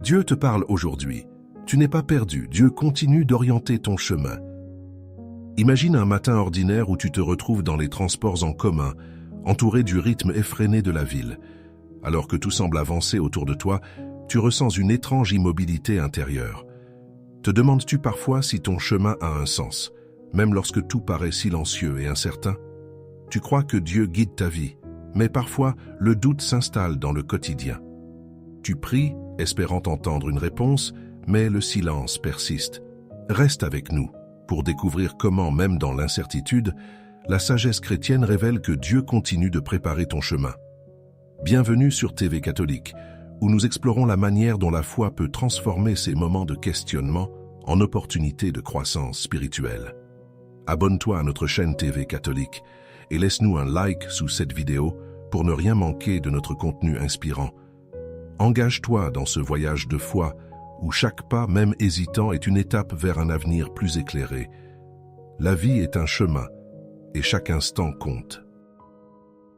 Dieu te parle aujourd'hui. Tu n'es pas perdu, Dieu continue d'orienter ton chemin. Imagine un matin ordinaire où tu te retrouves dans les transports en commun, entouré du rythme effréné de la ville. Alors que tout semble avancer autour de toi, tu ressens une étrange immobilité intérieure. Te demandes-tu parfois si ton chemin a un sens, même lorsque tout paraît silencieux et incertain? Tu crois que Dieu guide ta vie, mais parfois le doute s'installe dans le quotidien. Tu pries, espérant entendre une réponse, mais le silence persiste. Reste avec nous pour découvrir comment, même dans l'incertitude, la sagesse chrétienne révèle que Dieu continue de préparer ton chemin. Bienvenue sur TV Catholique, où nous explorons la manière dont la foi peut transformer ces moments de questionnement en opportunités de croissance spirituelle. Abonne-toi à notre chaîne TV Catholique et laisse-nous un like sous cette vidéo pour ne rien manquer de notre contenu inspirant. Engage-toi dans ce voyage de foi où chaque pas, même hésitant, est une étape vers un avenir plus éclairé. La vie est un chemin et chaque instant compte.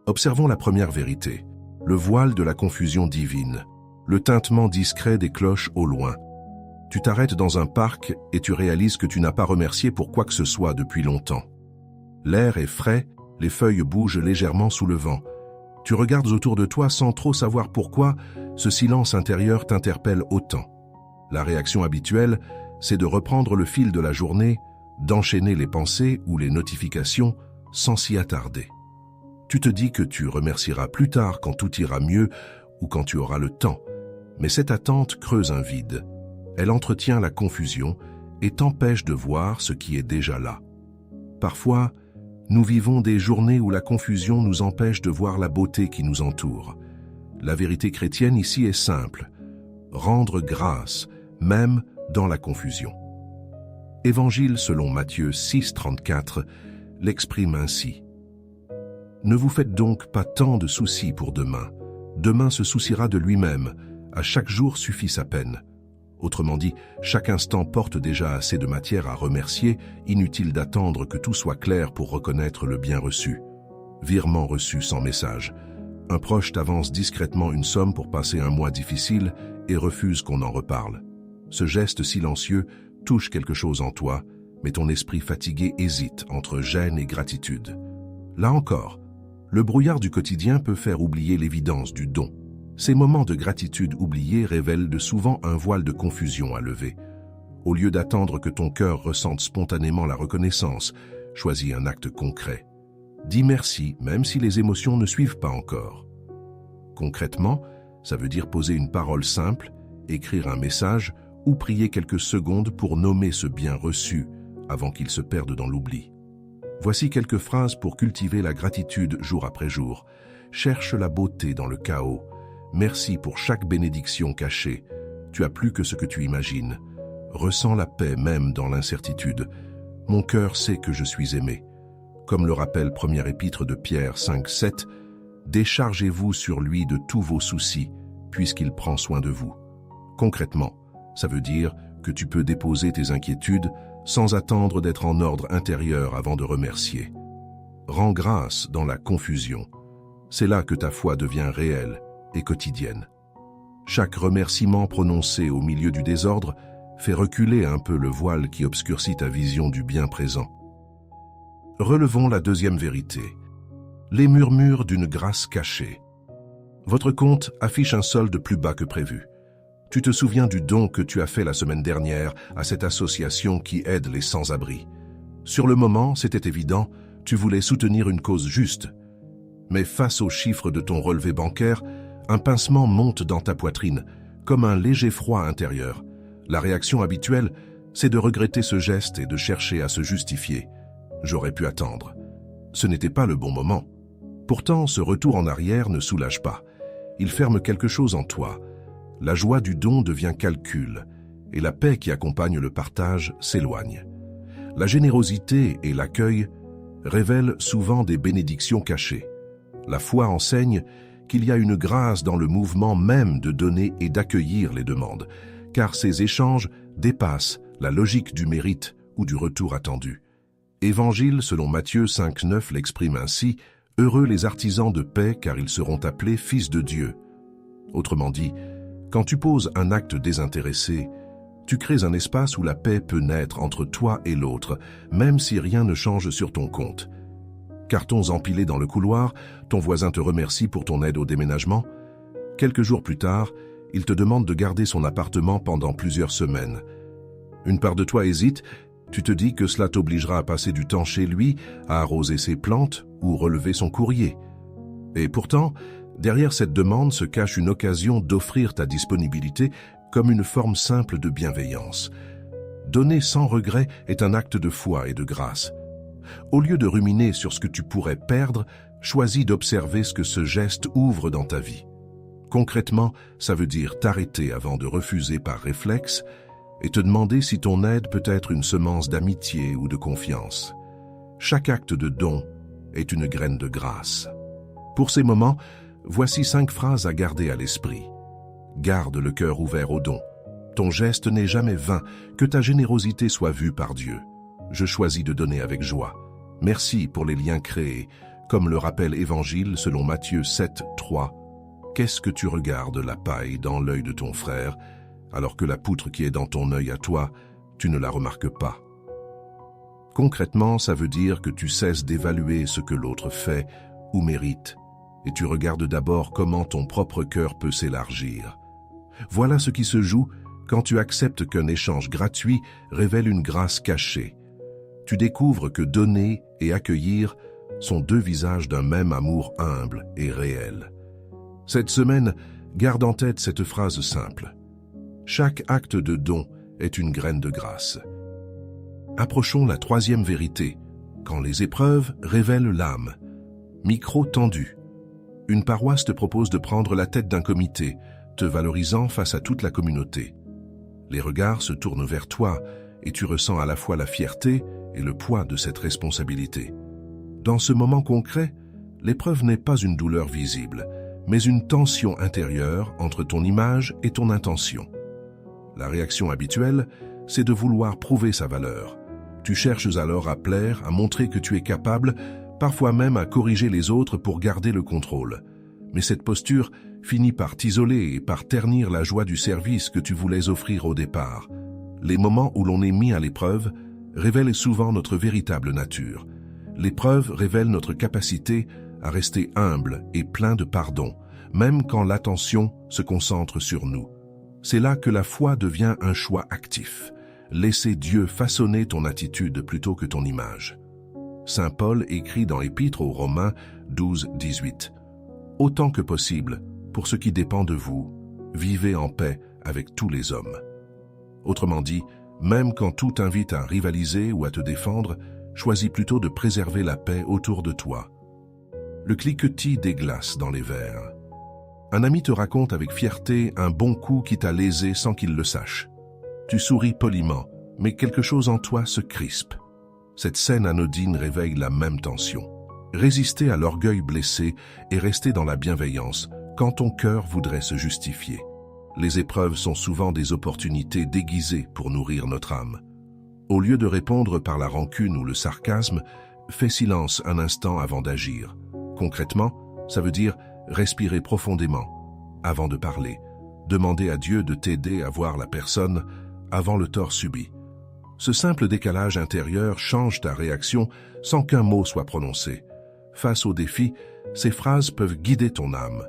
Observons la première vérité, le voile de la confusion divine, le tintement discret des cloches au loin. Tu t'arrêtes dans un parc et tu réalises que tu n'as pas remercié pour quoi que ce soit depuis longtemps. L'air est frais, les feuilles bougent légèrement sous le vent. Tu regardes autour de toi sans trop savoir pourquoi ce silence intérieur t'interpelle autant. La réaction habituelle, c'est de reprendre le fil de la journée, d'enchaîner les pensées ou les notifications sans s'y attarder. Tu te dis que tu remercieras plus tard quand tout ira mieux ou quand tu auras le temps. Mais cette attente creuse un vide. Elle entretient la confusion et t'empêche de voir ce qui est déjà là. Parfois, nous vivons des journées où la confusion nous empêche de voir la beauté qui nous entoure. La vérité chrétienne ici est simple. Rendre grâce, même dans la confusion. Évangile selon Matthieu 6,34 l'exprime ainsi. Ne vous faites donc pas tant de soucis pour demain. Demain se souciera de lui-même. À chaque jour suffit sa peine. Autrement dit, chaque instant porte déjà assez de matière à remercier, inutile d'attendre que tout soit clair pour reconnaître le bien reçu. Virement reçu sans message. Un proche t'avance discrètement une somme pour passer un mois difficile et refuse qu'on en reparle. Ce geste silencieux touche quelque chose en toi, mais ton esprit fatigué hésite entre gêne et gratitude. Là encore, le brouillard du quotidien peut faire oublier l'évidence du don. Ces moments de gratitude oubliés révèlent de souvent un voile de confusion à lever. Au lieu d'attendre que ton cœur ressente spontanément la reconnaissance, choisis un acte concret. Dis merci, même si les émotions ne suivent pas encore. Concrètement, ça veut dire poser une parole simple, écrire un message ou prier quelques secondes pour nommer ce bien reçu avant qu'il se perde dans l'oubli. Voici quelques phrases pour cultiver la gratitude jour après jour. Cherche la beauté dans le chaos. Merci pour chaque bénédiction cachée. Tu as plus que ce que tu imagines. Ressens la paix même dans l'incertitude. Mon cœur sait que je suis aimé. Comme le rappelle première épître de Pierre 5,7, déchargez-vous sur lui de tous vos soucis, puisqu'il prend soin de vous. Concrètement, ça veut dire que tu peux déposer tes inquiétudes sans attendre d'être en ordre intérieur avant de remercier. Rends grâce dans la confusion. C'est là que ta foi devient réelle et quotidienne. Chaque remerciement prononcé au milieu du désordre fait reculer un peu le voile qui obscurcit ta vision du bien présent. Relevons la deuxième vérité. Les murmures d'une grâce cachée. Votre compte affiche un solde plus bas que prévu. Tu te souviens du don que tu as fait la semaine dernière à cette association qui aide les sans-abri. Sur le moment, c'était évident, tu voulais soutenir une cause juste. Mais face aux chiffres de ton relevé bancaire, un pincement monte dans ta poitrine, comme un léger froid intérieur. La réaction habituelle, c'est de regretter ce geste et de chercher à se justifier. J'aurais pu attendre. Ce n'était pas le bon moment. Pourtant, ce retour en arrière ne soulage pas. Il ferme quelque chose en toi. La joie du don devient calcul, et la paix qui accompagne le partage s'éloigne. La générosité et l'accueil révèlent souvent des bénédictions cachées. La foi enseigne qu'il y a une grâce dans le mouvement même de donner et d'accueillir les demandes, car ces échanges dépassent la logique du mérite ou du retour attendu. Évangile selon Matthieu 5,9 l'exprime ainsi « Heureux les artisans de paix, car ils seront appelés fils de Dieu ». Autrement dit, Quand tu poses un acte désintéressé, tu crées un espace où la paix peut naître entre toi et l'autre, même si rien ne change sur ton compte. Cartons empilés dans le couloir, ton voisin te remercie pour ton aide au déménagement. Quelques jours plus tard, il te demande de garder son appartement pendant plusieurs semaines. Une part de toi hésite, tu te dis que cela t'obligera à passer du temps chez lui, à arroser ses plantes ou relever son courrier. Et pourtant, derrière cette demande se cache une occasion d'offrir ta disponibilité comme une forme simple de bienveillance. Donner sans regret est un acte de foi et de grâce. Au lieu de ruminer sur ce que tu pourrais perdre, choisis d'observer ce que ce geste ouvre dans ta vie. Concrètement, ça veut dire t'arrêter avant de refuser par réflexe et te demander si ton aide peut être une semence d'amitié ou de confiance. Chaque acte de don est une graine de grâce. Pour ces moments, voici 5 phrases à garder à l'esprit. Garde le cœur ouvert au don. Ton geste n'est jamais vain, que ta générosité soit vue par Dieu. Je choisis de donner avec joie. Merci pour les liens créés, comme le rappelle l'Évangile selon Matthieu 7, 3. Qu'est-ce que tu regardes la paille dans l'œil de ton frère, alors que la poutre qui est dans ton œil à toi, tu ne la remarques pas? Concrètement, ça veut dire que tu cesses d'évaluer ce que l'autre fait ou mérite, et tu regardes d'abord comment ton propre cœur peut s'élargir. Voilà ce qui se joue quand tu acceptes qu'un échange gratuit révèle une grâce cachée. Tu découvres que donner et accueillir sont 2 visages d'un même amour humble et réel. Cette semaine, garde en tête cette phrase simple. Chaque acte de don est une graine de grâce. Approchons la 3e vérité, quand les épreuves révèlent l'âme. Micro tendu. Une paroisse te propose de prendre la tête d'un comité, te valorisant face à toute la communauté. Les regards se tournent vers toi et tu ressens à la fois la fierté et le poids de cette responsabilité. Dans ce moment concret, l'épreuve n'est pas une douleur visible, mais une tension intérieure entre ton image et ton intention. La réaction habituelle, c'est de vouloir prouver sa valeur. Tu cherches alors à plaire, à montrer que tu es capable, parfois même à corriger les autres pour garder le contrôle. Mais cette posture finit par t'isoler et par ternir la joie du service que tu voulais offrir au départ. Les moments où l'on est mis à l'épreuve révèlent souvent notre véritable nature. L'épreuve révèle notre capacité à rester humble et plein de pardon, même quand l'attention se concentre sur nous. C'est là que la foi devient un choix actif. Laisser Dieu façonner ton attitude plutôt que ton image. Saint Paul écrit dans l'Épître aux Romains 12, 18. « Autant que possible, pour ce qui dépend de vous, vivez en paix avec tous les hommes. » Autrement dit, même quand tout t'invite à rivaliser ou à te défendre, choisis plutôt de préserver la paix autour de toi. Le cliquetis des glaces dans les verres. Un ami te raconte avec fierté un bon coup qui t'a lésé sans qu'il le sache. Tu souris poliment, mais quelque chose en toi se crispe. Cette scène anodine réveille la même tension. Résister à l'orgueil blessé et rester dans la bienveillance quand ton cœur voudrait se justifier. Les épreuves sont souvent des opportunités déguisées pour nourrir notre âme. Au lieu de répondre par la rancune ou le sarcasme, fais silence un instant avant d'agir. Concrètement, ça veut dire respirer profondément avant de parler. Demander à Dieu de t'aider à voir la personne avant le tort subi. Ce simple décalage intérieur change ta réaction sans qu'un mot soit prononcé. Face au défi, ces phrases peuvent guider ton âme.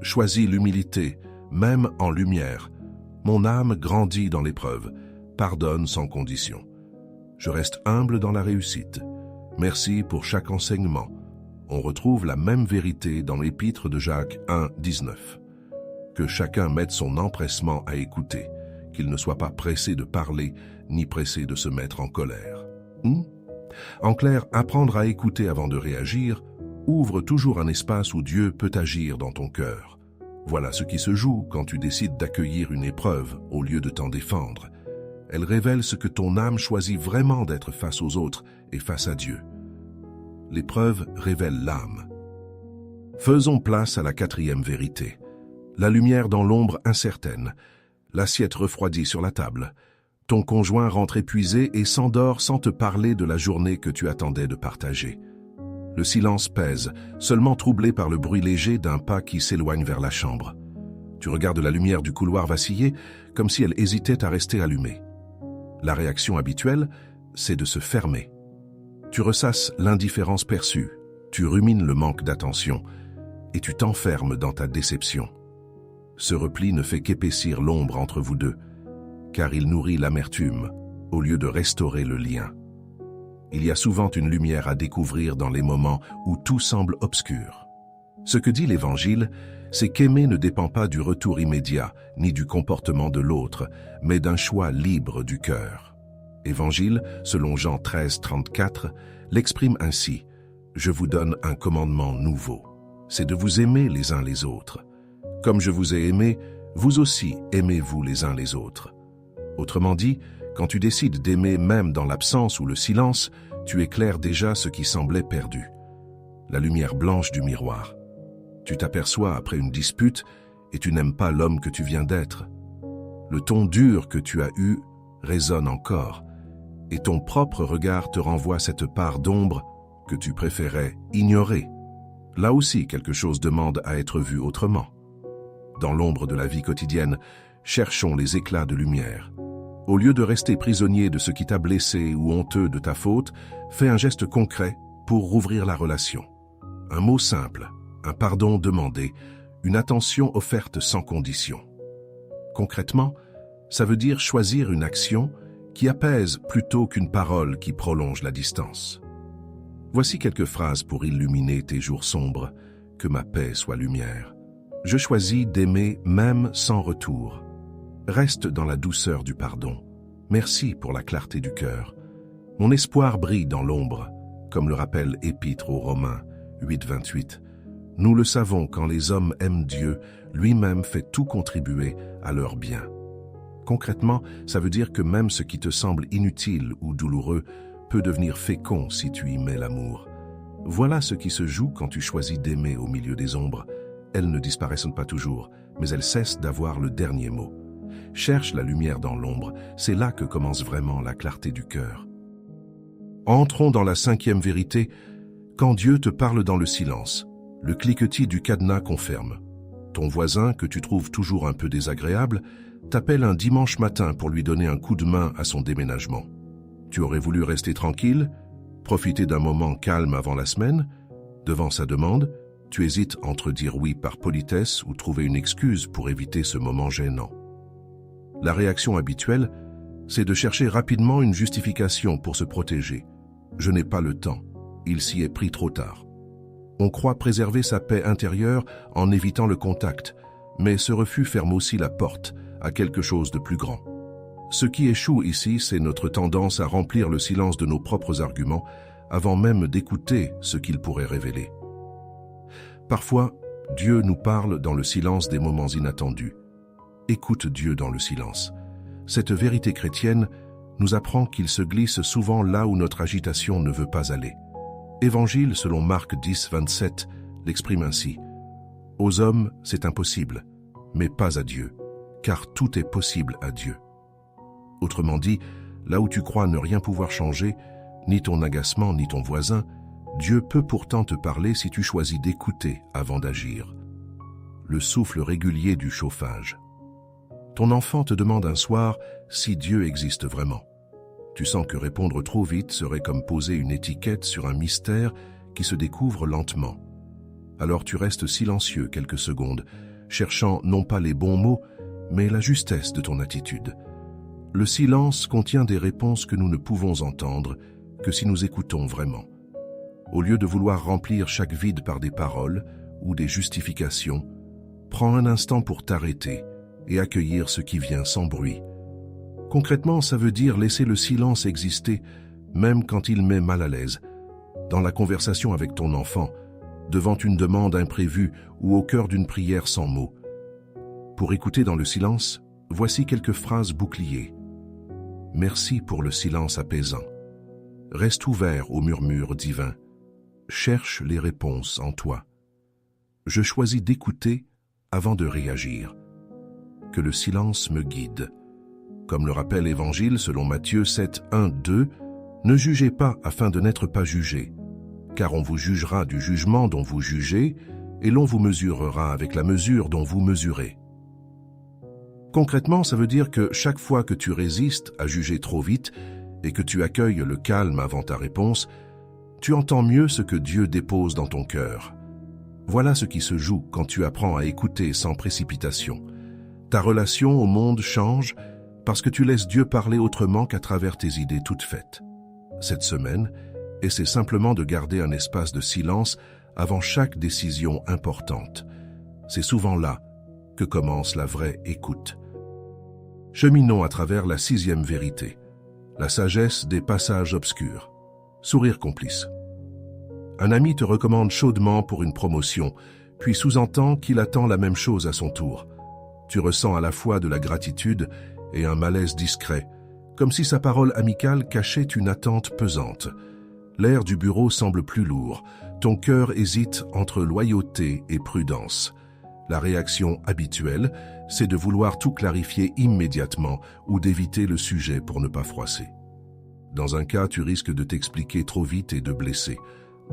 Choisis l'humilité, même en lumière. Mon âme grandit dans l'épreuve. Pardonne sans condition. Je reste humble dans la réussite. Merci pour chaque enseignement. On retrouve la même vérité dans l'Épître de Jacques 1, 19. Que chacun mette son empressement à écouter, qu'il ne soit pas pressé de parler, ni pressé de se mettre en colère. En clair, apprendre à écouter avant de réagir ouvre toujours un espace où Dieu peut agir dans ton cœur. Voilà ce qui se joue quand tu décides d'accueillir une épreuve au lieu de t'en défendre. Elle révèle ce que ton âme choisit vraiment d'être face aux autres et face à Dieu. L'épreuve révèle l'âme. Faisons place à la 4e vérité. La lumière dans l'ombre incertaine. L'assiette refroidie sur la table. Ton conjoint rentre épuisé et s'endort sans te parler de la journée que tu attendais de partager. Le silence pèse, seulement troublé par le bruit léger d'un pas qui s'éloigne vers la chambre. Tu regardes la lumière du couloir vaciller comme si elle hésitait à rester allumée. La réaction habituelle, c'est de se fermer. Tu ressasses l'indifférence perçue, tu rumines le manque d'attention et tu t'enfermes dans ta déception. Ce repli ne fait qu'épaissir l'ombre entre vous deux, car il nourrit l'amertume au lieu de restaurer le lien. Il y a souvent une lumière à découvrir dans les moments où tout semble obscur. Ce que dit l'Évangile, c'est qu'aimer ne dépend pas du retour immédiat, ni du comportement de l'autre, mais d'un choix libre du cœur. Évangile, selon Jean 13, 34, l'exprime ainsi: « Je vous donne un commandement nouveau. C'est de vous aimer les uns les autres. Comme je vous ai aimé, vous aussi aimez-vous les uns les autres. » Autrement dit, quand tu décides d'aimer même dans l'absence ou le silence, tu éclaires déjà ce qui semblait perdu. La lumière blanche du miroir. Tu t'aperçois après une dispute et tu n'aimes pas l'homme que tu viens d'être. Le ton dur que tu as eu résonne encore et ton propre regard te renvoie cette part d'ombre que tu préférais ignorer. Là aussi, quelque chose demande à être vu autrement. Dans l'ombre de la vie quotidienne, cherchons les éclats de lumière. Au lieu de rester prisonnier de ce qui t'a blessé ou honteux de ta faute, fais un geste concret pour rouvrir la relation. Un mot simple, un pardon demandé, une attention offerte sans condition. Concrètement, ça veut dire choisir une action qui apaise plutôt qu'une parole qui prolonge la distance. Voici quelques phrases pour illuminer tes jours sombres, que ma paix soit lumière. Je choisis d'aimer même sans retour. Reste dans la douceur du pardon. Merci pour la clarté du cœur. Mon espoir brille dans l'ombre, comme le rappelle Épître aux Romains 8, 28. Nous le savons, quand les hommes aiment Dieu, lui-même fait tout contribuer à leur bien. Concrètement, ça veut dire que même ce qui te semble inutile ou douloureux peut devenir fécond si tu y mets l'amour. Voilà ce qui se joue quand tu choisis d'aimer au milieu des ombres. Elles ne disparaissent pas toujours, mais elles cessent d'avoir le dernier mot. Cherche la lumière dans l'ombre, c'est là que commence vraiment la clarté du cœur. Entrons dans la 5e vérité, quand Dieu te parle dans le silence. Le cliquetis du cadenas confirme. Ton voisin, que tu trouves toujours un peu désagréable, t'appelle un dimanche matin pour lui donner un coup de main à son déménagement. Tu aurais voulu rester tranquille, profiter d'un moment calme avant la semaine. Devant sa demande, tu hésites entre dire oui par politesse ou trouver une excuse pour éviter ce moment gênant. La réaction habituelle, c'est de chercher rapidement une justification pour se protéger. Je n'ai pas le temps, il s'y est pris trop tard. On croit préserver sa paix intérieure en évitant le contact, mais ce refus ferme aussi la porte à quelque chose de plus grand. Ce qui échoue ici, c'est notre tendance à remplir le silence de nos propres arguments avant même d'écouter ce qu'ils pourraient révéler. Parfois, Dieu nous parle dans le silence des moments inattendus. Écoute Dieu dans le silence. Cette vérité chrétienne nous apprend qu'il se glisse souvent là où notre agitation ne veut pas aller. Évangile selon Marc 10, 27 l'exprime ainsi. « Aux hommes, c'est impossible, mais pas à Dieu, car tout est possible à Dieu. » Autrement dit, là où tu crois ne rien pouvoir changer, ni ton agacement, ni ton voisin, Dieu peut pourtant te parler si tu choisis d'écouter avant d'agir. Le souffle régulier du chauffage. Ton enfant te demande un soir si Dieu existe vraiment. Tu sens que répondre trop vite serait comme poser une étiquette sur un mystère qui se découvre lentement. Alors tu restes silencieux quelques secondes, cherchant non pas les bons mots, mais la justesse de ton attitude. Le silence contient des réponses que nous ne pouvons entendre que si nous écoutons vraiment. Au lieu de vouloir remplir chaque vide par des paroles ou des justifications, prends un instant pour t'arrêter et accueillir ce qui vient sans bruit. Concrètement, ça veut dire laisser le silence exister, même quand il met mal à l'aise, dans la conversation avec ton enfant, devant une demande imprévue ou au cœur d'une prière sans mots. Pour écouter dans le silence, voici quelques phrases boucliers. Merci pour le silence apaisant. Reste ouvert aux murmures divins. Cherche les réponses en toi. Je choisis d'écouter avant de réagir. Que le silence me guide. Comme le rappelle l'Évangile selon Matthieu 7, 1, 2, ne jugez pas afin de n'être pas jugés, car on vous jugera du jugement dont vous jugez, et l'on vous mesurera avec la mesure dont vous mesurez. Concrètement, ça veut dire que chaque fois que tu résistes à juger trop vite et que tu accueilles le calme avant ta réponse, tu entends mieux ce que Dieu dépose dans ton cœur. Voilà ce qui se joue quand tu apprends à écouter sans précipitation. Ta relation au monde change parce que tu laisses Dieu parler autrement qu'à travers tes idées toutes faites. Cette semaine, essaie simplement de garder un espace de silence avant chaque décision importante. C'est souvent là que commence la vraie écoute. Cheminons à travers la 6e vérité, la sagesse des passages obscurs. Sourire complice. Un ami te recommande chaudement pour une promotion, puis sous-entend qu'il attend la même chose à son tour. Tu ressens à la fois de la gratitude et un malaise discret, comme si sa parole amicale cachait une attente pesante. L'air du bureau semble plus lourd, ton cœur hésite entre loyauté et prudence. La réaction habituelle, c'est de vouloir tout clarifier immédiatement ou d'éviter le sujet pour ne pas froisser. Dans un cas, tu risques de t'expliquer trop vite et de blesser.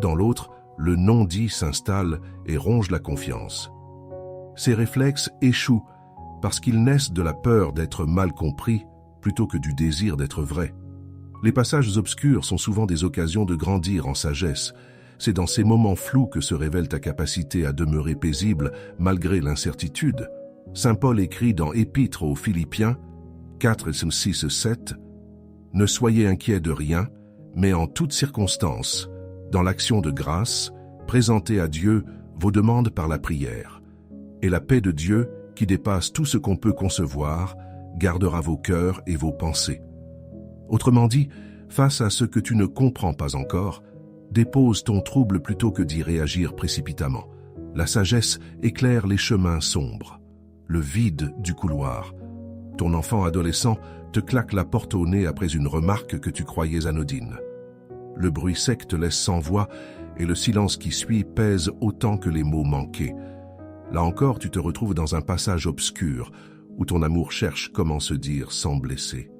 Dans l'autre, le non-dit s'installe et ronge la confiance. Ces réflexes échouent parce qu'ils naissent de la peur d'être mal compris plutôt que du désir d'être vrai. Les passages obscurs sont souvent des occasions de grandir en sagesse. C'est dans ces moments flous que se révèle ta capacité à demeurer paisible malgré l'incertitude. Saint Paul écrit dans Épître aux Philippiens 4, 6, 7 « Ne soyez inquiets de rien, mais en toutes circonstances, dans l'action de grâce, présentez à Dieu vos demandes par la prière. Et la paix de Dieu, qui dépasse tout ce qu'on peut concevoir, gardera vos cœurs et vos pensées. » Autrement dit, face à ce que tu ne comprends pas encore, dépose ton trouble plutôt que d'y réagir précipitamment. La sagesse éclaire les chemins sombres, le vide du couloir. Ton enfant adolescent te claque la porte au nez après une remarque que tu croyais anodine. Le bruit sec te laisse sans voix et le silence qui suit pèse autant que les mots manqués. Là encore, tu te retrouves dans un passage obscur où ton amour cherche comment se dire sans blesser.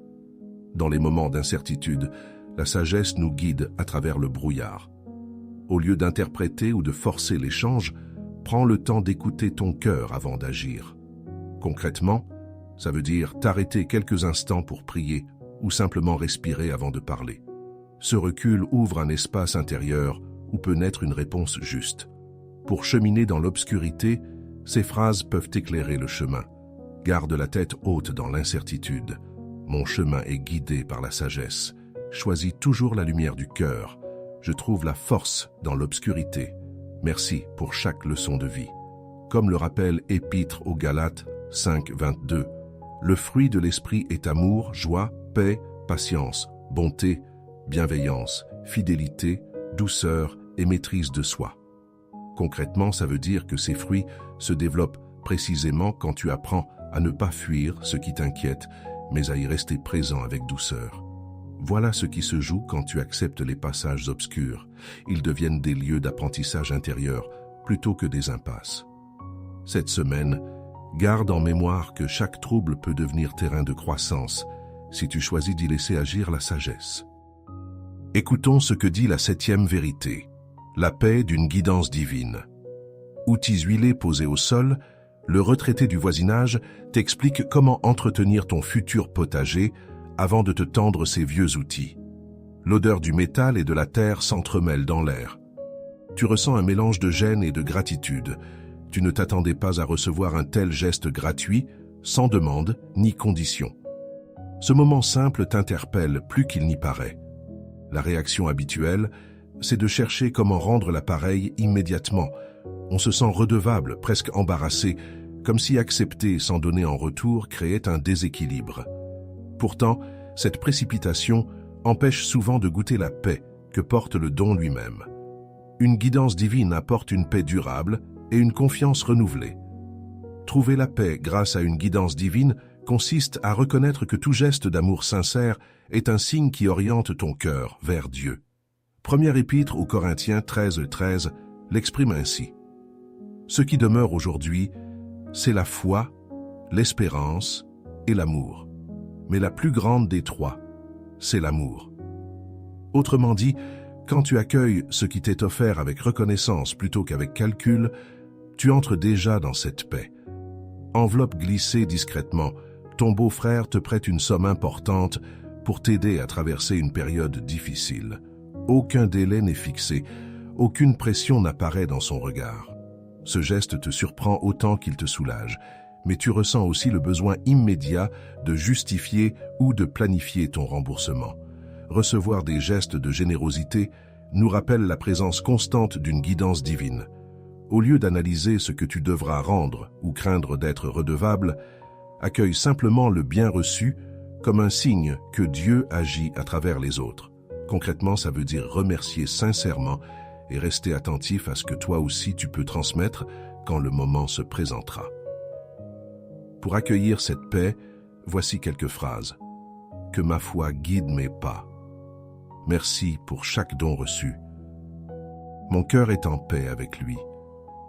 Dans les moments d'incertitude, la sagesse nous guide à travers le brouillard. Au lieu d'interpréter ou de forcer l'échange, prends le temps d'écouter ton cœur avant d'agir. Concrètement, ça veut dire t'arrêter quelques instants pour prier ou simplement respirer avant de parler. Ce recul ouvre un espace intérieur où peut naître une réponse juste. Pour cheminer dans l'obscurité, ces phrases peuvent éclairer le chemin. Garde la tête haute dans l'incertitude. Mon chemin est guidé par la sagesse. Choisis toujours la lumière du cœur. Je trouve la force dans l'obscurité. Merci pour chaque leçon de vie. Comme le rappelle Épître aux Galates 5, 22, le fruit de l'esprit est amour, joie, paix, patience, bonté, bienveillance, fidélité, douceur et maîtrise de soi. Concrètement, ça veut dire que ces fruits se développent précisément quand tu apprends à ne pas fuir ce qui t'inquiète, mais à y rester présent avec douceur. Voilà ce qui se joue quand tu acceptes les passages obscurs. Ils deviennent des lieux d'apprentissage intérieur plutôt que des impasses. Cette semaine, garde en mémoire que chaque trouble peut devenir terrain de croissance si tu choisis d'y laisser agir la sagesse. Écoutons ce que dit la 7e vérité, la paix d'une guidance divine. Outils huilés posés au sol, le retraité du voisinage t'explique comment entretenir ton futur potager avant de te tendre ses vieux outils. L'odeur du métal et de la terre s'entremêlent dans l'air. Tu ressens un mélange de gêne et de gratitude. Tu ne t'attendais pas à recevoir un tel geste gratuit, sans demande ni condition. Ce moment simple t'interpelle plus qu'il n'y paraît. La réaction habituelle, c'est de chercher comment rendre l'appareil immédiatement. On se sent redevable, presque embarrassé, comme si accepter sans donner en retour créait un déséquilibre. Pourtant, cette précipitation empêche souvent de goûter la paix que porte le don lui-même. Une guidance divine apporte une paix durable et une confiance renouvelée. Trouver la paix grâce à une guidance divine consiste à reconnaître que tout geste d'amour sincère est un signe qui oriente ton cœur vers Dieu. Première épître aux Corinthiens 13, 13 l'exprime ainsi. Ce qui demeure aujourd'hui, c'est la foi, l'espérance et l'amour. Mais la plus grande des trois, c'est l'amour. Autrement dit, quand tu accueilles ce qui t'est offert avec reconnaissance plutôt qu'avec calcul, tu entres déjà dans cette paix. Enveloppe glissée discrètement, ton beau-frère te prête une somme importante pour t'aider à traverser une période difficile. Aucun délai n'est fixé, aucune pression n'apparaît dans son regard. Ce geste te surprend autant qu'il te soulage, mais tu ressens aussi le besoin immédiat de justifier ou de planifier ton remboursement. Recevoir des gestes de générosité nous rappelle la présence constante d'une guidance divine. Au lieu d'analyser ce que tu devras rendre ou craindre d'être redevable, accueille simplement le bien reçu comme un signe que Dieu agit à travers les autres. Concrètement, ça veut dire remercier sincèrement et rester attentif à ce que toi aussi tu peux transmettre quand le moment se présentera. Pour accueillir cette paix, voici quelques phrases. Que ma foi guide mes pas. Merci pour chaque don reçu. Mon cœur est en paix avec lui.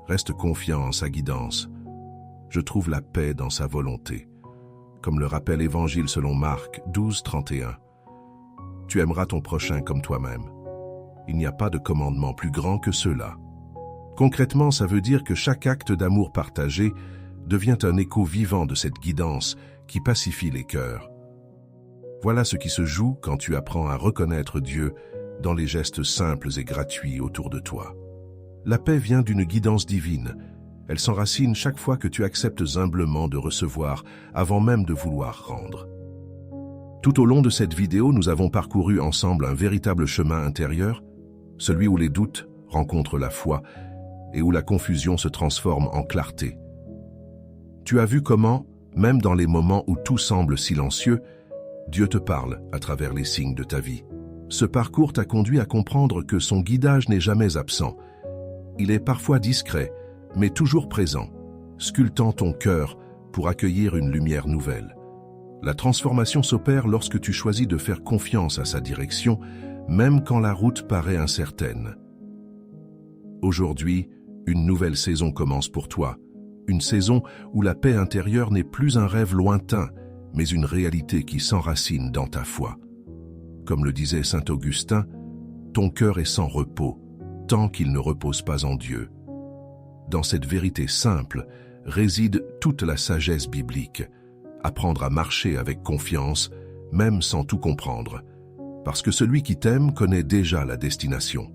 Reste confiant en sa guidance. Je trouve la paix dans sa volonté. Comme le rappelle l'Évangile selon Marc 12, 31. Tu aimeras ton prochain comme toi-même. Il n'y a pas de commandement plus grand que ceux-là. Concrètement, ça veut dire que chaque acte d'amour partagé devient un écho vivant de cette guidance qui pacifie les cœurs. Voilà ce qui se joue quand tu apprends à reconnaître Dieu dans les gestes simples et gratuits autour de toi. La paix vient d'une guidance divine. Elle s'enracine chaque fois que tu acceptes humblement de recevoir avant même de vouloir rendre. Tout au long de cette vidéo, nous avons parcouru ensemble un véritable chemin intérieur, celui où les doutes rencontrent la foi et où la confusion se transforme en clarté. Tu as vu comment, même dans les moments où tout semble silencieux, Dieu te parle à travers les signes de ta vie. Ce parcours t'a conduit à comprendre que son guidage n'est jamais absent. Il est parfois discret, mais toujours présent, sculptant ton cœur pour accueillir une lumière nouvelle. La transformation s'opère lorsque tu choisis de faire confiance à sa direction, même quand la route paraît incertaine. Aujourd'hui, une nouvelle saison commence pour toi. Une saison où la paix intérieure n'est plus un rêve lointain, mais une réalité qui s'enracine dans ta foi. Comme le disait saint Augustin, ton cœur est sans repos, tant qu'il ne repose pas en Dieu. Dans cette vérité simple réside toute la sagesse biblique. Apprendre à marcher avec confiance, même sans tout comprendre, parce que celui qui t'aime connaît déjà la destination.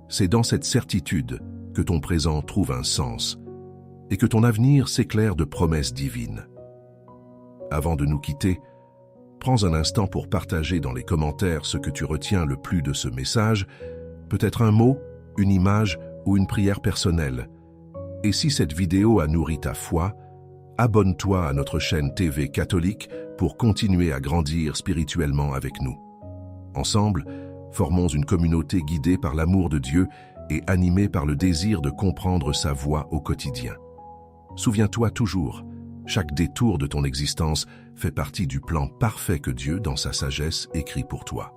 C'est dans cette certitude que ton présent trouve un sens et que ton avenir s'éclaire de promesses divines. Avant de nous quitter, prends un instant pour partager dans les commentaires ce que tu retiens le plus de ce message, peut-être un mot, une image ou une prière personnelle. Et si cette vidéo a nourri ta foi, abonne-toi à notre chaîne TV catholique pour continuer à grandir spirituellement avec nous. Ensemble, formons une communauté guidée par l'amour de Dieu et animée par le désir de comprendre sa voix au quotidien. Souviens-toi toujours, chaque détour de ton existence fait partie du plan parfait que Dieu, dans sa sagesse, écrit pour toi.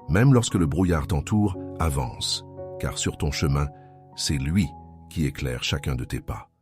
Même lorsque le brouillard t'entoure, avance, car sur ton chemin, c'est lui qui éclaire chacun de tes pas.